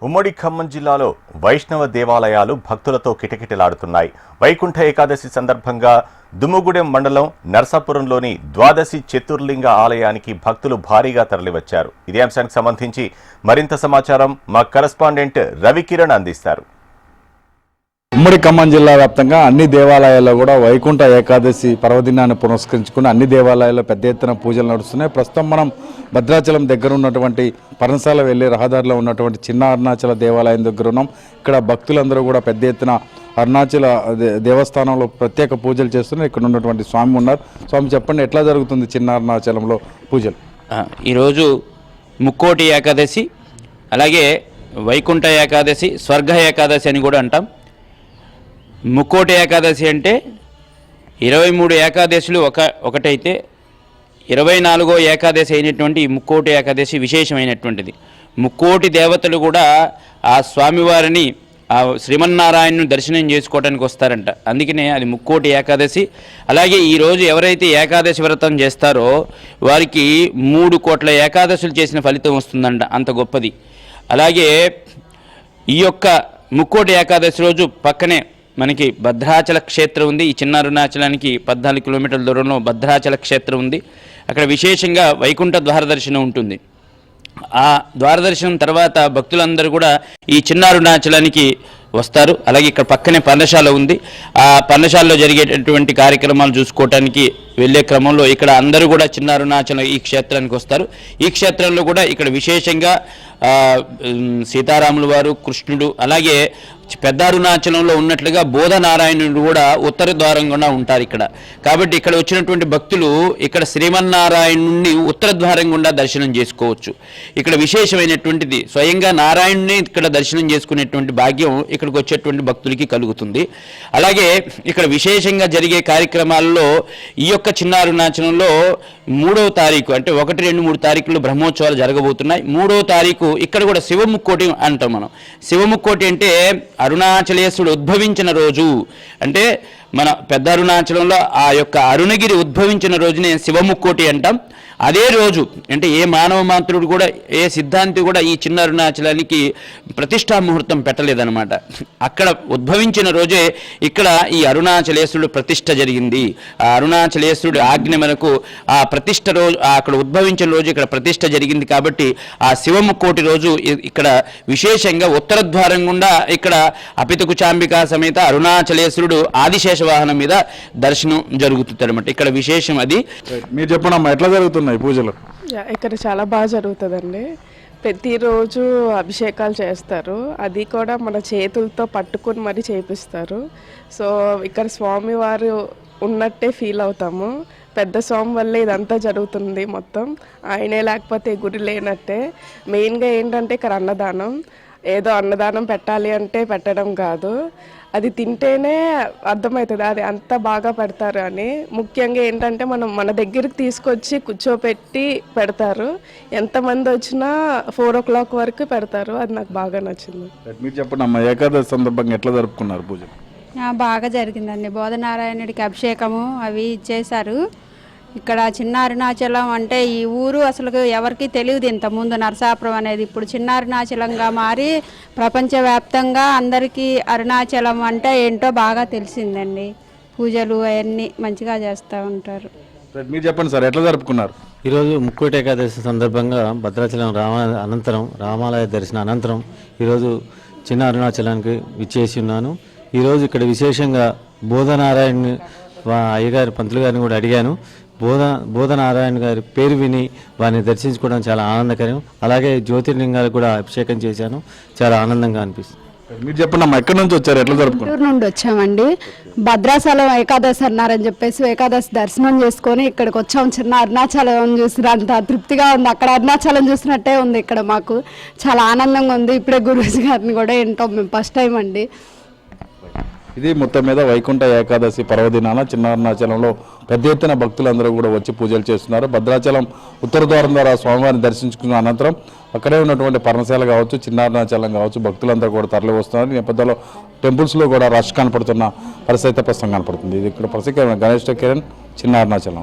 ఉమ్మడి ఖమ్మం జిల్లాలో వైష్ణవ దేవాలయాలు భక్తులతో కిటకిటలాడుతున్నాయి. వైకుంఠ ఏకాదశి సందర్భంగా దుమ్ముగూడెం మండలం నర్సాపురంలోని ద్వాదశి చతుర్లింగ ఆలయానికి భక్తులు భారీగా తరలివచ్చారు. ఇదే అంశానికి సంబంధించి మరింత సమాచారం మా కరెస్పాండెంట్ రవికిరణ్ అందిస్తారు. ఉమ్మడి ఖమ్మం జిల్లా వ్యాప్తంగా అన్ని దేవాలయాల్లో కూడా వైకుంఠ ఏకాదశి పర్వదినాన్ని పురస్కరించుకుని అన్ని దేవాలయాల్లో పెద్ద ఎత్తున పూజలు నడుస్తున్నాయి. ప్రస్తుతం మనం భద్రాచలం దగ్గర ఉన్నటువంటి పర్ణశాల వెళ్లే రహదారిలో ఉన్నటువంటి చిన్న అరుణాచల దేవాలయం దగ్గర ఉన్నాం. ఇక్కడ భక్తులందరూ కూడా పెద్ద ఎత్తున అరుణాచల దేవస్థానంలో ప్రత్యేక పూజలు చేస్తున్నారు. ఇక్కడ ఉన్నటువంటి స్వామి ఉన్నారు. స్వామి, చెప్పండి, ఎట్లా జరుగుతుంది చిన్న అరుణాచలంలో పూజలు? ఈరోజు ముక్కోటి ఏకాదశి, అలాగే వైకుంఠ ఏకాదశి, స్వర్గ ఏకాదశి అని కూడా అంటాం. ముక్కోటి ఏకాదశి అంటే 23 ఏకాదశులు ఒకటైతే 24వ ఏకాదశి అయినటువంటి ఈ ముక్కోటి ఏకాదశి విశేషమైనటువంటిది. ముక్కోటి దేవతలు కూడా ఆ స్వామివారిని ఆ శ్రీమన్నారాయణను దర్శనం చేసుకోవడానికి వస్తారంట. అందుకనే అది ముక్కోటి ఏకాదశి. అలాగే ఈరోజు ఎవరైతే ఏకాదశి వ్రతం చేస్తారో వారికి 3 కోట్ల ఏకాదశులు చేసిన ఫలితం వస్తుందంట, అంత గొప్పది. అలాగే ఈ యొక్క ముక్కోటి ఏకాదశి రోజు పక్కనే మనకి భద్రాచల క్షేత్రం ఉంది. ఈ చిన్న అరుణాచలానికి 14 కిలోమీటర్ల దూరంలో భద్రాచల క్షేత్రం ఉంది. అక్కడ విశేషంగా వైకుంఠ ద్వార దర్శనం ఉంటుంది. ఆ ద్వార దర్శనం తర్వాత భక్తులందరూ కూడా ఈ చిన్న అరుణాచలానికి వస్తారు. అలాగే ఇక్కడ పక్కనే పర్ణశాల ఉంది. ఆ పర్ణశాలలో జరిగేటటువంటి కార్యక్రమాలు చూసుకోవటానికి వెళ్ళే క్రమంలో ఇక్కడ అందరూ కూడా చిన్న అరుణాచలం ఈ క్షేత్రానికి వస్తారు. ఈ క్షేత్రంలో కూడా ఇక్కడ విశేషంగా సీతారాముల వారు, కృష్ణుడు, అలాగే పెద్ద అరుణాచలంలో ఉన్నట్లుగా బోధనారాయణుడు కూడా ఉత్తర ద్వారం గుండా ఉంటారు ఇక్కడ. కాబట్టి ఇక్కడ వచ్చినటువంటి భక్తులు ఇక్కడ శ్రీమన్నారాయణుడిని ఉత్తర ద్వారం గుండా దర్శనం చేసుకోవచ్చు. ఇక్కడ విశేషమైనటువంటిది స్వయంగా నారాయణుని ఇక్కడ దర్శనం చేసుకునేటువంటి భాగ్యం ఇక్కడికి వచ్చేటువంటి భక్తులకి కలుగుతుంది. అలాగే ఇక్కడ విశేషంగా జరిగే కార్యక్రమాల్లో ఈ యొక్క చిన్న అరుణాచలంలో 3వ తారీఖు అంటే 1, 2, 3 తారీఖులు బ్రహ్మోత్సవాలు జరగబోతున్నాయి. 3వ తారీఖు ఇక్కడ కూడా శివముక్కోటి అంటాం మనం. శివముక్కోటి అంటే అరుణాచలేశ్వరుడు ఉద్భవించిన రోజు. అంటే మన పెద్ద అరుణాచలంలో ఆ యొక్క అరుణగిరి ఉద్భవించిన రోజునే శివముక్కోటి అంటాం. అదే రోజు అంటే ఏ మానవ మాత్రుడు కూడా, ఏ సిద్ధాంతి కూడా ఈ చిన్న అరుణాచలానికి ప్రతిష్టా ముహూర్తం పెట్టలేదన్నమాట. అక్కడ ఉద్భవించిన రోజే ఇక్కడ ఈ అరుణాచలేశ్వరుడు ప్రతిష్ట జరిగింది. ఆ అరుణాచలేశ్వరుడు ఆజ్ఞ మనకు ఆ ప్రతిష్ట రోజు, అక్కడ ఉద్భవించిన రోజు ఇక్కడ ప్రతిష్ట జరిగింది. కాబట్టి ఆ శివముక్కోటి రోజు ఇక్కడ విశేషంగా ఉత్తర ద్వారం గుండా ఇక్కడ అపితకుచాంబికా సమేత అరుణాచలేశ్వరుడు ఆదిశేష వాహనం మీద దర్శనం జరుగుతుంది అనమాట. ఇక్కడ విశేషం అది. మీరు చెప్పండి, ఎట్లా జరుగుతున్నాయి పూజలు? ఇక్కడ చాలా బాగా జరుగుతుందండి. ప్రతిరోజు అభిషేకాలు చేస్తారు. అది కూడా మన చేతులతో పట్టుకుని మరీ చేపిస్తారు. సో ఇక్కడ స్వామివారు ఉన్నట్టే ఫీల్ అవుతాము. పెద్ద స్వామి వల్లే ఇదంతా జరుగుతుంది మొత్తం. ఆయనే లేకపోతే గుడి లేనట్టే. మెయిన్గా ఏంటంటే ఇక్కడ అన్నదానం. ఏదో అన్నదానం పెట్టాలి అంటే పెట్టడం కాదు, అది తింటేనే అర్థమవుతుంది అది అంత బాగా పెడతారు అని. ముఖ్యంగా ఏంటంటే మనం మన దగ్గరికి తీసుకొచ్చి కూర్చోపెట్టి పెడతారు. ఎంతమంది వచ్చినా 4 o'clock వరకు పెడతారు. అది నాకు బాగా నచ్చింది. మీరు చెప్పండి అమ్మా, ఏకాదశి సందర్భంగా ఎట్లా జరుపుకున్నారు పూజ? బాగా జరిగిందండి. బోధనారాయణుడికి అభిషేకము అవి చేశారు. ఇక్కడ చిన్న అరుణాచలం అంటే ఈ ఊరు అసలు ఎవరికి తెలియదు ఇంతకుముందు నరసాపురం అనేది. ఇప్పుడు చిన్న అరుణాచలంగా మారి ప్రపంచవ్యాప్తంగా అందరికీ అరుణాచలం అంటే ఏంటో బాగా తెలిసిందండి. పూజలు అవన్నీ మంచిగా చేస్తూ ఉంటారు. మీరు చెప్పండి సార్, ఎట్లా జరుపుకున్నారు? ఈరోజు ముక్కోటి ఏకాదశి సందర్భంగా భద్రాచలం రామాలయ దర్శన అనంతరం ఈరోజు చిన్న అరుణాచలానికి విచ్చేసి ఉన్నాను. ఈరోజు ఇక్కడ విశేషంగా బోధనారాయణ అయ్యగారి పంతులు గారిని కూడా అడిగాను. బోధనారాయణ గారి పేరు విని వారిని దర్శించుకోవడం చాలా ఆనందకరం. అలాగే జ్యోతిర్లింగాలకు కూడా అభిషేకం చేశాను. చాలా ఆనందంగా అనిపిస్తుంది. మీరు చెప్పండి, ఎక్కడి నుంచి వచ్చారు, ఎట్లా జరుపుకున్నారు? గుంటూరు నుండి వచ్చామండి. భద్రాచలం ఏకాదశి అన్నారని చెప్పేసి ఏకాదశి దర్శనం చేసుకొని ఇక్కడికి వచ్చాం. చిన్న అరుణాచలం చూసినంత తృప్తిగా ఉంది. అక్కడ అరుణాచలం చూసినట్టే ఉంది. ఇక్కడ మాకు చాలా ఆనందంగా ఉంది. ఇప్పుడే గురూజీ గారిని కూడా ఏంటో మేము ఫస్ట్ టైం అండి. ఇది మొత్తం మీద వైకుంఠ ఏకాదశి పర్వదినాన చిన్న అరుణాచలంలో పెద్ద ఎత్తున భక్తులందరూ కూడా వచ్చి పూజలు చేస్తున్నారు. భద్రాచలం ఉత్తర ద్వారం ద్వారా స్వామివారిని దర్శించుకున్న అనంతరం అక్కడే ఉన్నటువంటి పర్ణశాల కావచ్చు, చిన్న అరుణాచలం కావచ్చు, భక్తులందరూ కూడా తరలి వస్తున్నారు. ఈ నేపథ్యంలో టెంపుల్స్లో కూడా రష్ కనపడుతున్న పరిస్థితి ప్రస్తుతం కనపడుతుంది. ఇది ఇక్కడ ప్రసిద్ధ గణేష్ కిరణ్, చిన్న అరుణాచలం.